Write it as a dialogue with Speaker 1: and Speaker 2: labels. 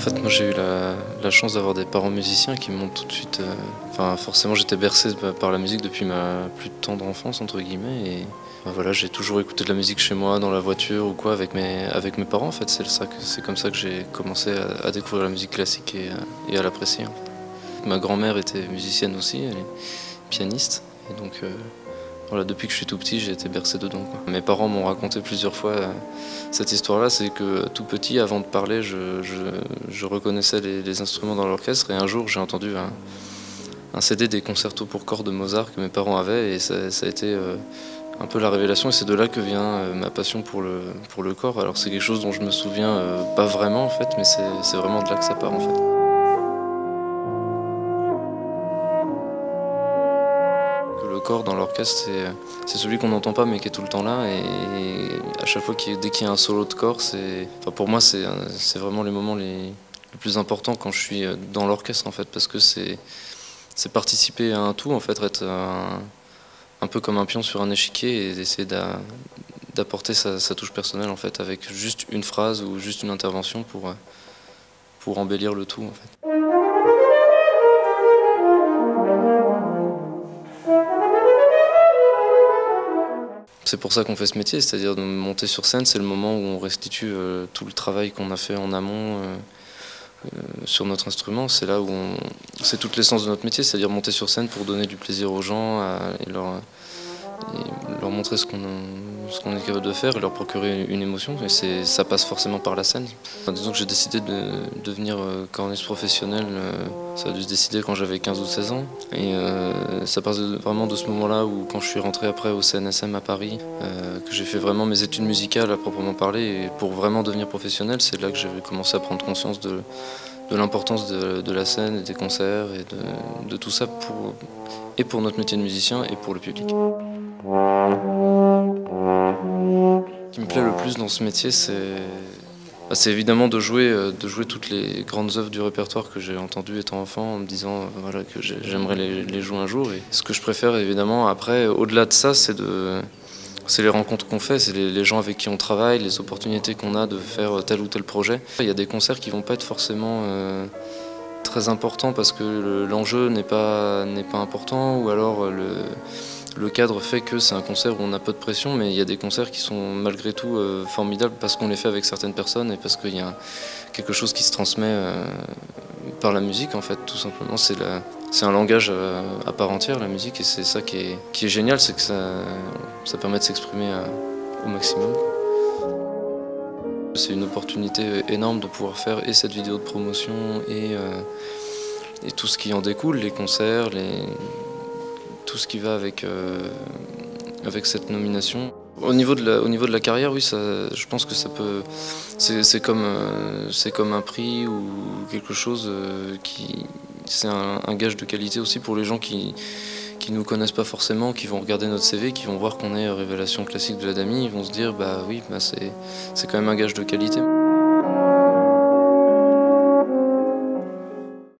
Speaker 1: fait, moi j'ai eu la chance d'avoir des parents musiciens qui m'ont tout de suite... Enfin, forcément j'étais bercé par la musique depuis ma plus tendre enfance, entre guillemets. Et voilà, j'ai toujours écouté de la musique chez moi, dans la voiture ou quoi, avec mes parents. En fait, c'est comme ça que j'ai commencé à découvrir la musique classique et à l'apprécier. En fait. Ma grand-mère était musicienne aussi, elle est pianiste. Et donc voilà, depuis que je suis tout petit, j'ai été bercé dedans, quoi. Mes parents m'ont raconté plusieurs fois cette histoire-là, c'est que tout petit, avant de parler, je reconnaissais les instruments dans l'orchestre. Et un jour, j'ai entendu un CD des concertos pour cordes de Mozart que mes parents avaient, et ça a été un peu la révélation. Et c'est de là que vient ma passion pour le corps. Alors c'est quelque chose dont je me souviens pas vraiment en fait, mais c'est vraiment de là que ça part en fait. Le corps dans l'orchestre, c'est celui qu'on n'entend pas mais qui est tout le temps là, et à chaque fois dès qu'il y a un solo de corps, pour moi c'est vraiment les moments les plus importants quand je suis dans l'orchestre en fait, parce que c'est participer à un tout en fait, être un peu comme un pion sur un échiquier et essayer d'apporter sa touche personnelle en fait, avec juste une phrase ou juste une intervention pour embellir le tout en fait. C'est pour ça qu'on fait ce métier, c'est-à-dire de monter sur scène, c'est le moment où on restitue tout le travail qu'on a fait en amont sur notre instrument. C'est là où c'est toute l'essence de notre métier, c'est-à-dire monter sur scène pour donner du plaisir aux gens et leur montrer ce qu'on est capable de faire et leur procurer une émotion. Et ça passe forcément par la scène. Disons que j'ai décidé de devenir corniste professionnel, ça a dû se décider quand j'avais 15 ou 16 ans. Et ça passe vraiment de ce moment-là où, quand je suis rentré après au CNSM à Paris, que j'ai fait vraiment mes études musicales à proprement parler. Et pour vraiment devenir professionnel, c'est là que j'ai commencé à prendre conscience de l'importance de la scène et des concerts et de tout ça pour notre métier de musicien et pour le public. Ce qui me plaît le plus dans ce métier, c'est évidemment de jouer toutes les grandes œuvres du répertoire que j'ai entendues étant enfant, en me disant voilà, que j'aimerais les jouer un jour. Et ce que je préfère évidemment après, au-delà de ça, c'est les rencontres qu'on fait, c'est les gens avec qui on travaille, les opportunités qu'on a de faire tel ou tel projet. Il y a des concerts qui vont pas être forcément très importants parce que l'enjeu n'est pas important, ou alors le cadre fait que c'est un concert où on a peu de pression, mais il y a des concerts qui sont malgré tout formidables parce qu'on les fait avec certaines personnes et parce qu'il y a quelque chose qui se transmet par la musique en fait, tout simplement. C'est un langage à part entière, la musique, et c'est ça qui est génial, c'est que ça permet de s'exprimer au maximum. C'est une opportunité énorme de pouvoir faire et cette vidéo de promotion et tout ce qui en découle, les concerts, tout ce qui va avec cette nomination. Au niveau de la carrière, oui, je pense que ça peut. C'est comme un prix ou quelque chose c'est un gage de qualité aussi pour les gens qui nous connaissent pas forcément, qui vont regarder notre CV, qui vont voir qu'on est révélation classique de la Dami, ils vont se dire bah oui, c'est quand même un gage de qualité.